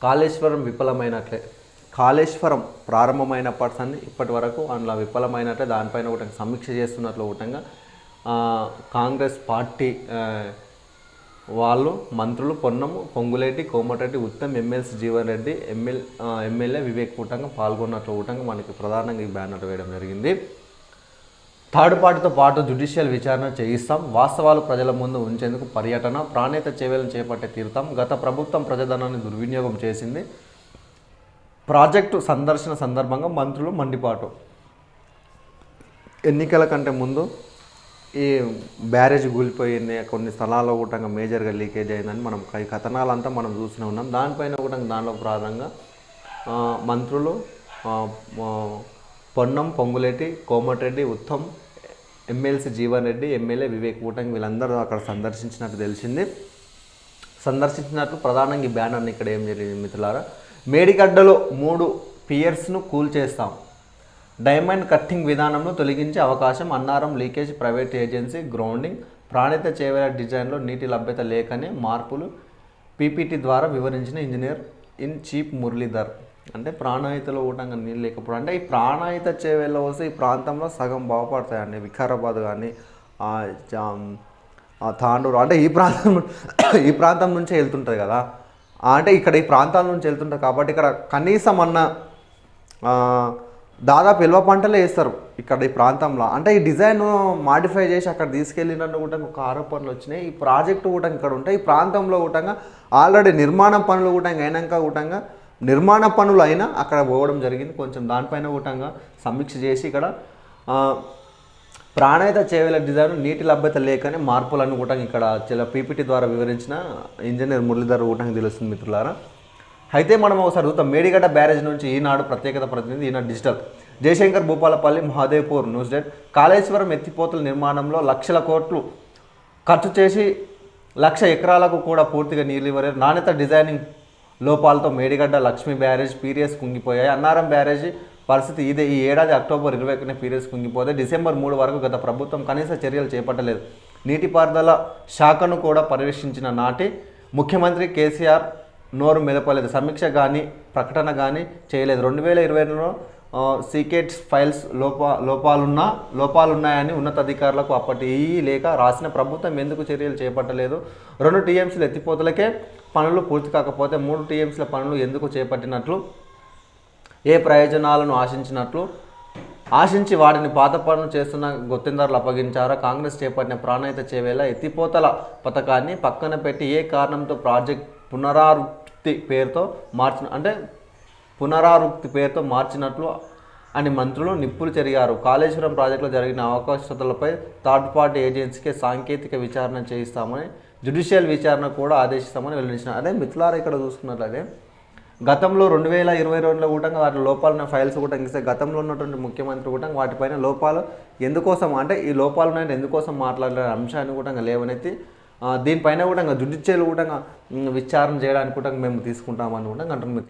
కాళేశ్వరం విఫలమైనట్లే. కాళేశ్వరం ప్రారంభమైనప్పటి నుండి ఇప్పటి వరకు అందులో విఫలమైనట్లే. దానిపైన కూడా సమీక్ష చేస్తున్నట్లు కూడా కాంగ్రెస్ పార్టీ వాళ్ళు మంత్రులు పొన్నం పొంగులేటి, కోమటిరెడ్డి, ఉత్తమ్, ఎమ్మెల్సీ జీవన్ రెడ్డి, ఎమ్మెల్యే వివేక్ కూటంగా పాల్గొన్నట్లు కూటంగా మనకి ప్రధానంగా ఈ బ్యానర్ వేయడం జరిగింది. థర్డ్ పార్టీతో పాటు జ్యుడిషియల్ విచారణ చేయిస్తాం, వాస్తవాలు ప్రజల ముందు ఉంచేందుకు పర్యటన, ప్రాణేత చర్యలను చేపట్టే తీరుతాం, గత ప్రభుత్వం ప్రజాధనాన్ని దుర్వినియోగం చేసింది, ప్రాజెక్టు సందర్శన సందర్భంగా మంత్రులు మండిపాటు. ఎన్నికల కంటే ముందు ఈ బ్యారేజ్ కూలిపోయింది, కొన్ని స్థలాల్లో కూడా మేజర్గా లీకేజ్ అయిందని మనం ఈ కథనాలంతా మనం చూస్తూనే ఉన్నాం. దానిపైన కూడా దానిలో ప్రధానంగా మంత్రులు పొన్నం పొంగులేటి, కోమటిరెడ్డి, ఉత్తమ్, ఎమ్మెల్సీ జీవన్ రెడ్డి, ఎమ్మెల్యే వివేక్ కూటంగి వీళ్ళందరూ అక్కడ సందర్శించినట్టు తెలిసింది. సందర్శించినట్లు ప్రధానంగా ఈ బ్యానర్ని ఇక్కడ ఏం జరిగింది మిత్రులారా, మేడిగడ్డలో 3 పియర్స్ను కూల్చేస్తాం, డైమండ్ కట్టింగ్ విధానంలో తొలగించే అవకాశం, Annaram leakage, private agency grounding, Pranahita Chevella డిజైన్లో నీటి లభ్యత లేకనే మార్పులు, పీపీటీ ద్వారా వివరించిన ఇంజనీర్ ఇన్ చీఫ్ మురళీధర్. అంటే ప్రాణాయితలో ఊటంగా నీళ్ళు లేకపోవడం, అంటే ఈ ప్రాణాయిత చేవేళ్ళ వస్తే ఈ ప్రాంతంలో సగం బాగుపడతాయండి. వికారాబాద్ కానీ తాండూరు అంటే ఈ ప్రాంతం నుంచే వెళ్తుంటుంది కదా, అంటే ఇక్కడ ఈ ప్రాంతాల నుంచి వెళ్తుంటుంది కాబట్టి ఇక్కడ కనీసం దాదాపు ఎల్వ పంటలే వేస్తారు ఇక్కడ ఈ ప్రాంతంలో. అంటే ఈ డిజైన్ మాడిఫై చేసి అక్కడ తీసుకెళ్ళినట్టు కూడా ఒక ఆరోపణలు వచ్చినాయి. ఈ ప్రాజెక్టు కూడా ఇక్కడ ఉంటాయి, ఈ ప్రాంతంలో కూడా ఆల్రెడీ నిర్మాణ పనులు కూడా అయినాక కూడా నిర్మాణ పనులు అయినా అక్కడ పోవడం జరిగింది. కొంచెం దానిపైన కూడా సమీక్ష చేసి ఇక్కడ ప్రాణాయిత చేవేల డిజైన్ నీటి లభ్యత లేకనే మార్పులను కూడా ఇక్కడ చాలా పీపీటీ ద్వారా వివరించిన ఇంజనీర్ మురళీధర్ కూడా తెలుస్తుంది మిత్రులారా. అయితే మనం ఒకసారి చూద్దాం. మేడిగడ్డ బ్యారేజ్ నుంచి ఈనాడు ప్రత్యేకత ప్రతినిధి, Eenadu digital. Jayashankar, Bhupalpally, Mahadevpur news desk. Kaleshwaram ఎత్తిపోతల నిర్మాణంలో లక్షల కోట్లు ఖర్చు చేసి 1,00,000 ఎకరాలకు కూడా పూర్తిగా నీళ్ళు ఇవ్వలేదు. నాణ్యత డిజైనింగ్ లోపాలతో మేడిగడ్డ లక్ష్మీ బ్యారేజ్ పీరియస్ కుంగిపోయాయి. అన్నారం బ్యారేజీ పరిస్థితి ఇదే. ఈ ఏడాది అక్టోబర్ 21న పీరియస్ కుంగిపోతే డిసెంబర్ 3 వరకు గత ప్రభుత్వం కనీస చర్యలు చేపట్టలేదు. నీటిపారుదల శాఖను కూడా పర్యవేక్షించిన నాటి ముఖ్యమంత్రి కేసీఆర్ నోరు మెదపలేదు, సమీక్ష కానీ ప్రకటన కానీ చేయలేదు. 2020లో సీకేట్స్ ఫైల్స్ లోపాలున్నాయని ఉన్నతాధికారులకు అప్పటి లేక రాసిన ప్రభుత్వం ఎందుకు చర్యలు చేపట్టలేదు? 2 టీఎంసీల ఎత్తిపోతలకే పనులు పూర్తి కాకపోతే 3 టీఎంసీల పనులు ఎందుకు చేపట్టినట్లు, ఏ ప్రయోజనాలను ఆశించి వాటిని పాత పనులు చేస్తున్న గుత్తిందారులు అప్పగించారా? కాంగ్రెస్ చేపట్టిన ప్రాణాయిత చేవేళ ఎత్తిపోతల పథకాన్ని పక్కన పెట్టి ఏ కారణంతో ప్రాజెక్ట్ పునరావృత్తి పేరుతో మార్చినట్లు అని మంత్రులు నిప్పులు చెరిగారు. కాళేశ్వరం ప్రాజెక్టులో జరిగిన అవకాశతలపై థర్డ్ పార్టీ ఏజెన్సీకి సాంకేతిక విచారణ చేయిస్తామని, జ్యుడిషియల్ విచారణ కూడా ఆదేశిస్తామని వెల్లడించిన. అదే మిత్రులారా ఇక్కడ చూసుకున్నట్లయితే గతంలో 2022లో కూడా వాటి లోపాలున్న ఫైల్స్ కూడా ఇస్తే గతంలో ఉన్నటువంటి ముఖ్యమంత్రి కూడా వాటిపైన లోపాలు ఎందుకోసం, అంటే ఈ లోపాలు ఉన్నాయంటే ఎందుకోసం మాట్లాడే అంశాన్ని కూడా లేవనెత్తి దీనిపైన కూడా జ్యుడిషియల్ కూడా విచారణ చేయడానికి కూడా మేము తీసుకుంటామని కూడా అంటున్నాం.